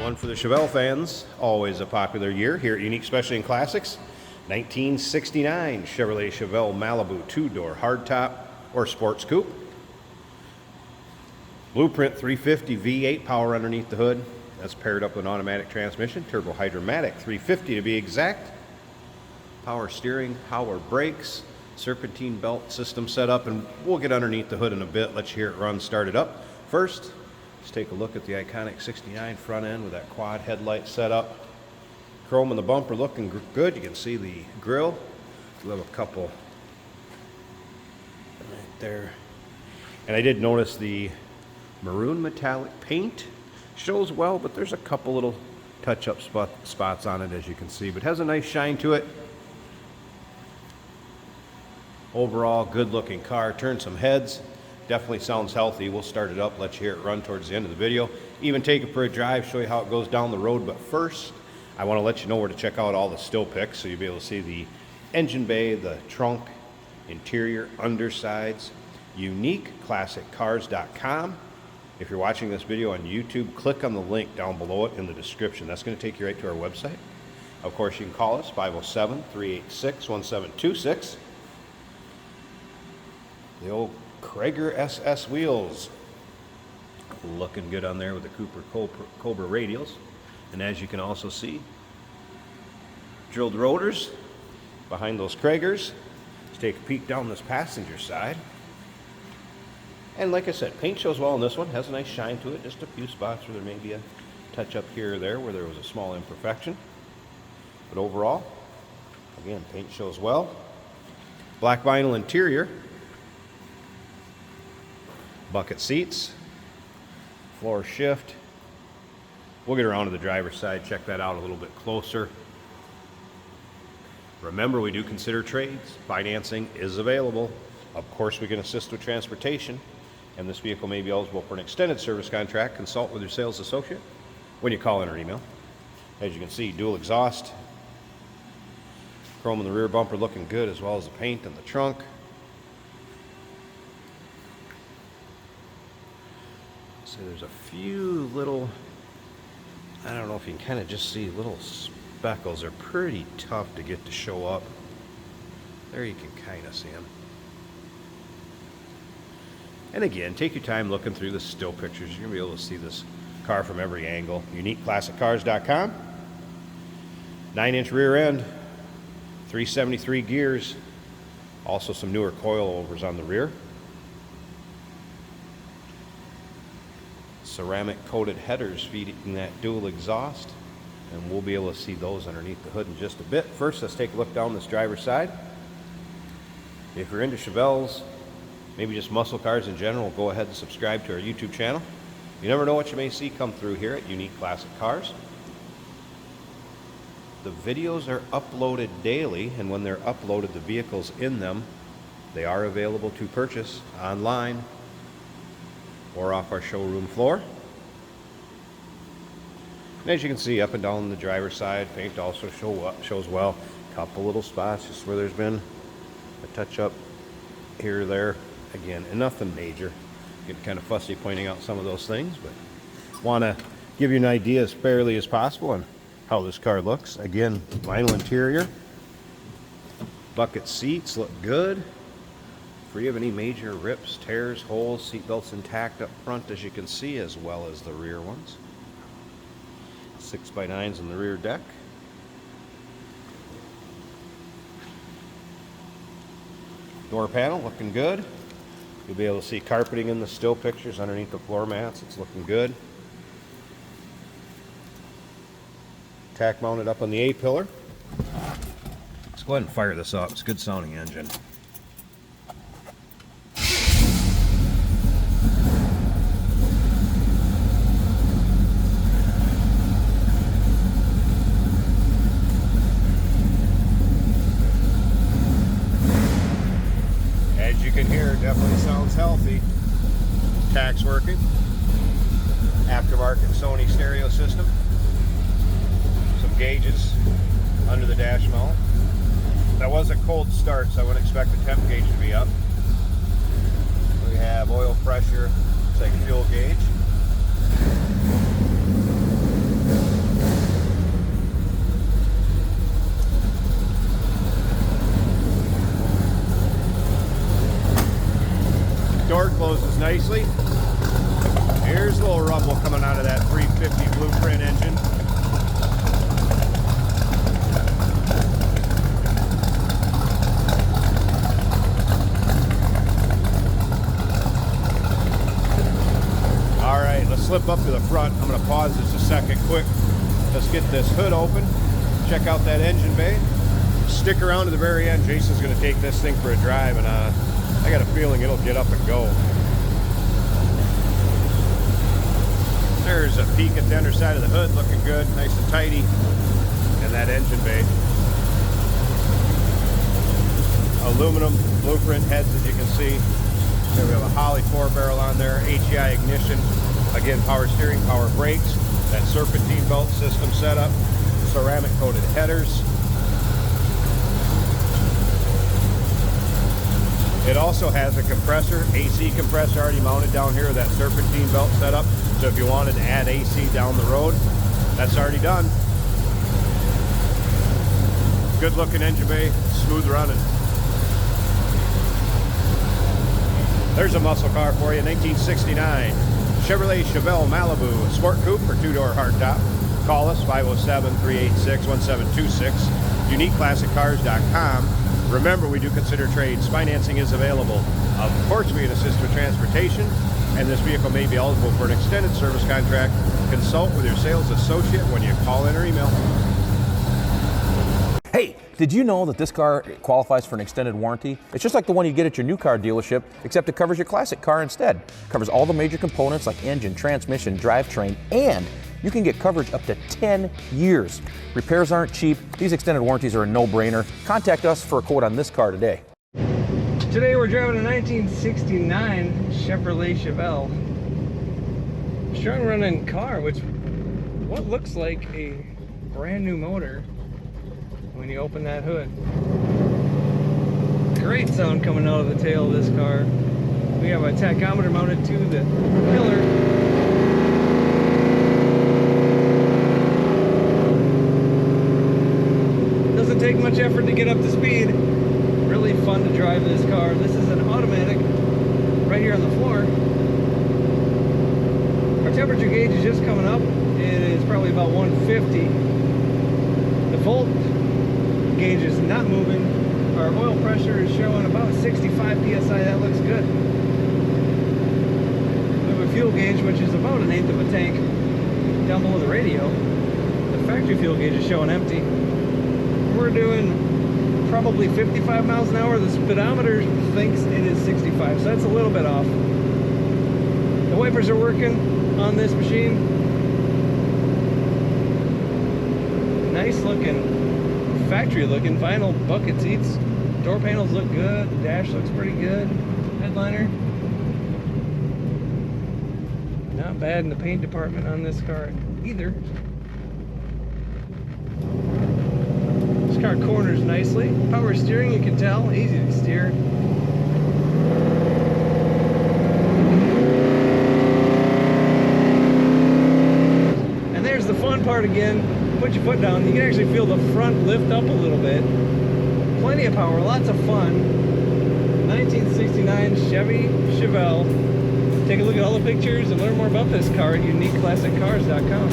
One for the Chevelle fans, always a popular year here at Unique Specialty and Classics. 1969 Chevrolet Chevelle Malibu two-door hardtop or sports coupe. Blueprint 350 V8 power underneath the hood. That's paired up with an automatic transmission, turbo hydromatic 350 to be exact. Power steering, power brakes, serpentine belt system set up, and we'll get underneath the hood in a bit, let you hear it run, start it up. First, let's take a look at the iconic 69 front end with that quad headlight set up. Chrome in the bumper looking good. You can see the grille. We have a couple right there. And I did notice the maroon metallic paint shows well, but there's a couple little touch-up spots on it, as you can see, but has a nice shine to it. Overall, good-looking car. Turn some heads. Definitely sounds healthy. We'll start it up, let you hear it run towards the end of the video. Even take it for a drive, show you how it goes down the road. But first, I want to let you know where to check out all the still pics, so you'll be able to see the engine bay, the trunk, interior, undersides. UniqueClassicCars.com. If you're watching this video on YouTube, click on the link down below it in the description. That's going to take you right to our website. Of course, you can call us 507-386-1726. The old Krager SS wheels, looking good on there with the Cobra radials. And as you can also see, drilled rotors behind those Kragers. Let's take a peek down this passenger side. And like I said, paint shows well on this one. Has a nice shine to it. Just a few spots where there may be a touch up here or there where there was a small imperfection. But overall, again, paint shows well. Black vinyl interior. Bucket seats, floor shift. We'll get around to the driver's side, check that out a little bit closer. Remember, we do consider trades. Financing is available. Of course, we can assist with transportation, and this vehicle may be eligible for an extended service contract. Consult with your sales associate when you call in or email. As you can see, dual exhaust. Chrome in the rear bumper looking good, as well as the paint in the trunk. So there's a few little, I don't know if you can kind of just see little speckles. They're pretty tough to get to show up. There you can kind of see them. And again, take your time looking through the still pictures. You're going to be able to see this car from every angle. UniqueClassicCars.com. 9-inch rear end, 373 gears. Also some newer coilovers on the rear. Ceramic coated headers feeding that dual exhaust, and we'll be able to see those underneath the hood in just a bit. First, let's take a look down this driver's side. If you're into Chevelles, maybe just muscle cars in general, go ahead and subscribe to our YouTube channel. You never know what you may see come through here at Unique Classic Cars. The videos are uploaded daily, and when they're uploaded, the vehicles in them, they are available to purchase online or off our showroom floor. And as you can see, up and down the driver's side, paint also shows well. A couple little spots just where there's been a touch up here or there. Again, and nothing major. Get kind of fussy pointing out some of those things, but want to give you an idea as fairly as possible on how this car looks. Again, vinyl interior. Bucket seats look good. Free of any major rips, tears, holes, seat belts intact up front, as you can see, as well as the rear ones. 6x9s in the rear deck. Door panel looking good. You'll be able to see carpeting in the still pictures underneath the floor mats. It's looking good. Tack mounted up on the A-pillar. Let's go ahead and fire this up. It's a good sounding engine. Can hear, definitely sounds healthy. Tack's working. Aftermarket Sony stereo system. Some gauges under the dash mount. That was a cold start, so I wouldn't expect the temp gauge to be up. We have oil pressure, it's like a fuel gauge. closes nicely. Here's a little rumble coming out of that 350 Blueprint engine. All right, let's slip up to the front. I'm going to pause this a second quick. Let's get this hood open. Check out that engine bay. Stick around to the very end. Jason's going to take this thing for a drive, and I got a feeling it'll get up and go. There's a peek at the underside of the hood, looking good, nice and tidy. And that engine bay. Aluminum Blueprint heads, as you can see. There we have a Holley 4-barrel on there, HEI ignition. Again, power steering, power brakes. That serpentine belt system setup. Ceramic coated headers. It also has a compressor, AC compressor already mounted down here with that serpentine belt setup. So if you wanted to add AC down the road, that's already done. Good looking engine bay, smooth running. There's a muscle car for you, 1969. Chevrolet Chevelle Malibu Sport Coupe for 2-door hardtop. Call us, 507-386-1726. UniqueClassicCars.com. Remember, we do consider trades. Financing is available. Of course, we can assist with transportation, and this vehicle may be eligible for an extended service contract. Consult with your sales associate when you call in or email. Hey, did you know that this car qualifies for an extended warranty? It's just like the one you get at your new car dealership, except it covers your classic car instead. It covers all the major components like engine, transmission, drivetrain, and you can get coverage up to 10 years. Repairs aren't cheap. These extended warranties are a no-brainer. Contact us for a quote on this car today. Today we're driving a 1969 Chevrolet Chevelle. Strong running car, which what looks like a brand new motor when you open that hood. Great sound coming out of the tail of this car. We have a tachometer mounted to the pillar. Doesn't take much effort to get up to speed. Really fun to drive this car. This is an automatic right here on the floor. Our temperature gauge is just coming up. It is probably about 150. The volt gauge is not moving. Our oil pressure is showing about 65 psi. That looks good. We have a fuel gauge which is about 1/8 of a tank down below the radio. The factory fuel gauge is showing empty. We're doing probably 55 miles an hour. The speedometer thinks it is 65, so that's a little bit off. The wipers are working on this machine. Nice looking, factory looking vinyl bucket seats. Door panels look good. The dash looks pretty good. Headliner. Not bad in the paint department on this car either. This car corners nicely. Power steering, you can tell, easy to steer. And there's the fun part again. Put your foot down, you can actually feel the front lift up a little bit. Plenty of power, lots of fun. 1969 Chevy Chevelle. Take a look at all the pictures and learn more about this car at UniqueClassicCars.com.